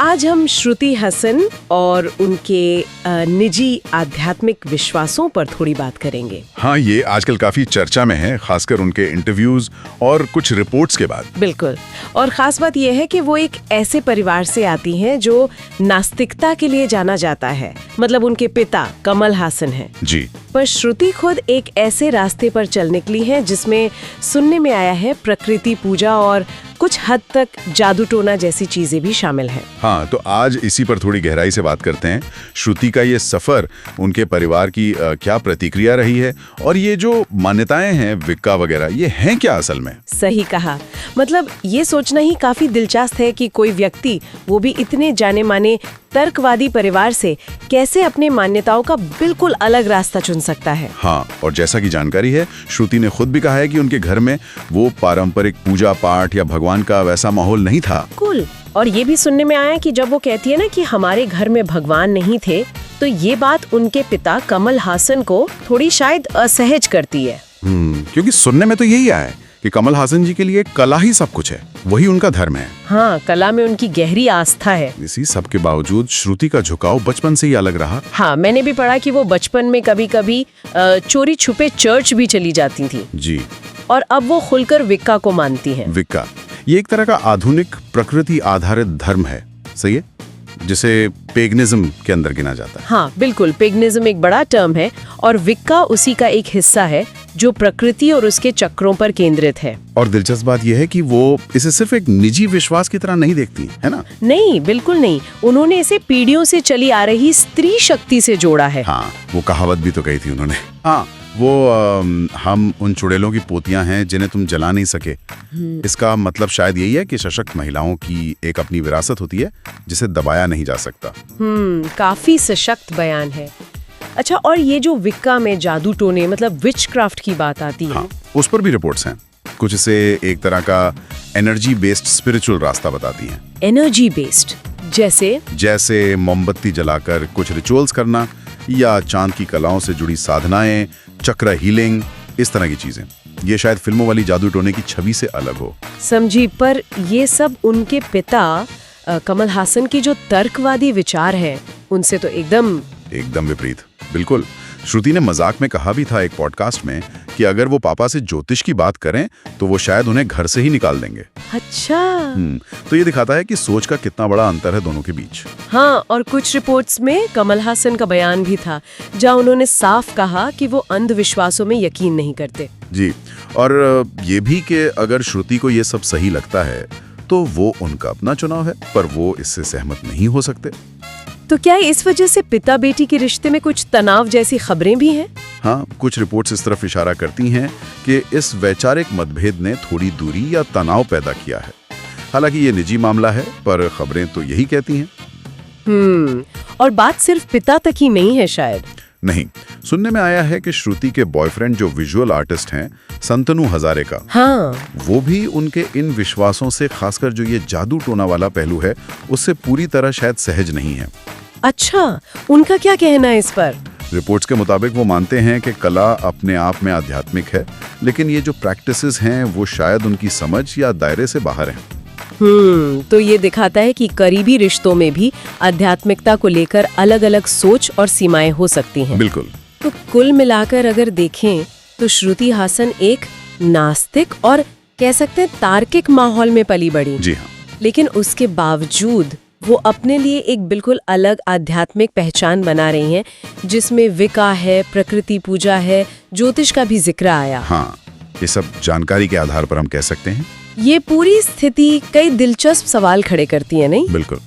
आज हम श्रुति हसन और उनके निजी आध्यात्मिक विश्वासों पर थोड़ी बात करेंगे। हाँ, ये आजकल काफी चर्चा में है, खासकर उनके इंटरव्यूज और कुछ रिपोर्ट्स के बाद। बिल्कुल, और खास बात यह है कि वो एक ऐसे परिवार से आती हैं जो नास्तिकता के लिए जाना जाता है। मतलब उनके पिता कमल हासन हैं जी। पर श्रुति खुद एक ऐसे रास्ते पर चल निकली है जिसमें सुनने में आया है प्रकृति पूजा और कुछ हद तक जादू टोना जैसी चीजें भी शामिल हैं। हाँ, तो आज इसी पर थोड़ी गहराई से बात करते हैं। श्रुति का ये सफर, उनके परिवार की क्या प्रतिक्रिया रही है, और ये जो मान्यताएं हैं विक्का वगैरह, ये हैं क्या असल में। सही कहा। मतलब ये सोचना ही काफी दिलचस्प है कि कोई व्यक्ति, वो भी इतने जाने माने तर्कवादी परिवार से, कैसे अपने मान्यताओं का बिल्कुल अलग रास्ता चुन सकता है। हाँ, और जैसा कि जानकारी है, श्रुति ने खुद भी कहा है कि उनके घर में वो पारंपरिक पूजा पाठ या भगवान का वैसा माहौल नहीं था। कूल। और ये भी सुनने में आया कि जब वो कहती है ना कि हमारे घर में भगवान नहीं थे, तो ये बात उनके पिता कमल हासन को थोड़ी शायद असहज करती है। क्योंकि सुनने में तो यही आया है कि कमल हासन जी के लिए कला ही सब कुछ है, वही उनका धर्म है। हाँ, कला में उनकी गहरी आस्था है। इसी सब के बावजूद श्रुति का झुकाव बचपन से ही अलग रहा। हाँ, मैंने भी पढ़ा कि वो बचपन में कभी कभी चोरी छुपे चर्च भी चली जाती थी जी। और अब वो खुलकर विक्का को मानती हैं। विक्का ये एक तरह का आधुनिक प्रकृति आधारित धर्म है, सही है, जिसे पेगनिज्म के अंदर गिना जाता है। हाँ बिल्कुल, पेगनिज्म एक बड़ा टर्म है और विक्का उसी का एक हिस्सा है जो प्रकृति और उसके चक्रों पर केंद्रित है। और दिलचस्प बात यह है कि वो इसे सिर्फ एक निजी विश्वास की तरह नहीं देखती, है ना? नहीं, बिल्कुल नहीं। उन्होंने इसे पीढ़ियों से चली आ रही स्त्री शक्ति से जोड़ा है। हाँ, वो कहावत भी तो कही थी उन्होंने। हाँ, वो हम उन चुड़ैलों की पोतियां हैं जिन्हें तुम जला नहीं सके। इसका मतलब शायद यही है कि सशक्त महिलाओं की एक अपनी विरासत होती है जिसे दबाया नहीं जा सकता। काफी सशक्त बयान है। अच्छा, और ये जो विक्का में जादू टोने मतलब विचक्राफ्ट की बात आती है, हाँ, उस पर भी रिपोर्ट्स हैं। कुछ इसे एक तरह का एनर्जी बेस्ड स्पिरिचुअल रास्ता बताती हैं। एनर्जी बेस्ड जैसे मोमबत्ती जलाकर कुछ रिचुअल्स करना, या चांद की कलाओं से जुड़ी साधनाएं, चक्र हीलिंग, इस तरह की चीजें। ये शायद फिल्मों वाली जादू टोने की छवि से अलग हो। समझी, पर ये सब उनके पिता कमल हासन की जो तर्कवादी विचार है, उनसे तो एकदम विपरीत। बिल्कुल। श्रुति ने मजाक में कहा भी था एक पॉडकास्ट में कि अगर वो पापा से ज्योतिष की बात करें तो वो शायद उन्हें घर से ही निकाल देंगे। अच्छा। तो ये दिखाता है कि सोच का कितना बड़ा अंतर है दोनों के बीच। हाँ, और कुछ रिपोर्ट्स में कमल हासन का बयान भी था जहाँ उन्होंने साफ कहा कि वो अंधविश्वासों में यकीन नहीं करते। जी, और ये भी कि अगर श्रुति को ये सब सही लगता है तो वो उनका अपना चुनाव है, पर वो इससे सहमत नहीं हो सकते। तो क्या इस वजह से पिता बेटी के रिश्ते में कुछ तनाव जैसी खबरें भी हैं? हाँ, कुछ रिपोर्ट्स इस तरफ इशारा करती हैं कि इस वैचारिक मतभेद ने थोड़ी दूरी या तनाव पैदा किया है। हालांकि ये निजी मामला है, पर खबरें तो यही कहती हैं। और बात सिर्फ पिता तक ही नहीं है शायद। नहीं, सुनने में आया है कि श्रुति के बॉयफ्रेंड जो विजुअल आर्टिस्ट हैं, संतनु हजारे का, हाँ, वो भी उनके इन विश्वासों से, खासकर जो ये जादू टोना वाला पहलू है, उससे पूरी तरह शायद सहज नहीं है। अच्छा, उनका क्या कहना है इस पर? रिपोर्ट्स के मुताबिक वो मानते हैं कि कला अपने आप में आध्यात्मिक है, लेकिन ये जो प्रैक्टिसेस हैं वो शायद उनकी समझ या दायरे से बाहर हैं। तो ये दिखाता है कि करीबी रिश्तों में भी आध्यात्मिकता को लेकर अलग अलग सोच और सीमाएं हो सकती हैं। बिल्कुल। तो कुल मिलाकर अगर देखें तो श्रुति हासन एक नास्तिक और कह सकते हैं तार्किक माहौल में पली बढ़ी। जी हाँ। लेकिन उसके बावजूद वो अपने लिए एक बिल्कुल अलग आध्यात्मिक पहचान बना रही हैं, जिसमें विक्का है, प्रकृति पूजा है, ज्योतिष का भी जिक्र आया। हाँ, ये सब जानकारी के आधार पर हम कह सकते हैं। ये पूरी स्थिति कई दिलचस्प सवाल खड़े करती है, नहीं? बिल्कुल।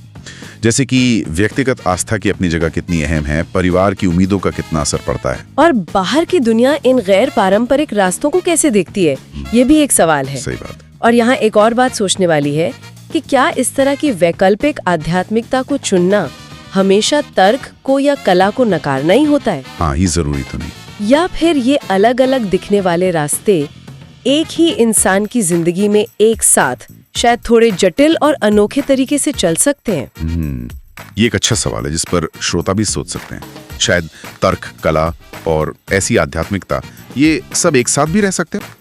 जैसे कि व्यक्तिगत आस्था की अपनी जगह कितनी अहम है, परिवार की उम्मीदों का कितना असर पड़ता है, और बाहर की दुनिया इन गैर पारंपरिक रास्तों को कैसे देखती है, ये भी एक सवाल है। सही बात। और यहाँ एक और बात सोचने वाली है कि क्या इस तरह की वैकल्पिक आध्यात्मिकता को चुनना हमेशा तर्क को या कला को नकारना ही होता है? हाँ, ये जरूरी तो नहीं। या फिर ये अलग अलग दिखने वाले रास्ते एक ही इंसान की जिंदगी में एक साथ शायद थोड़े जटिल और अनोखे तरीके से चल सकते हैं? ये एक अच्छा सवाल है जिस पर श्रोता भी सोच सकते हैं। शायद तर्क, कला और ऐसी आध्यात्मिकता, ये सब एक साथ भी रह सकते हैं।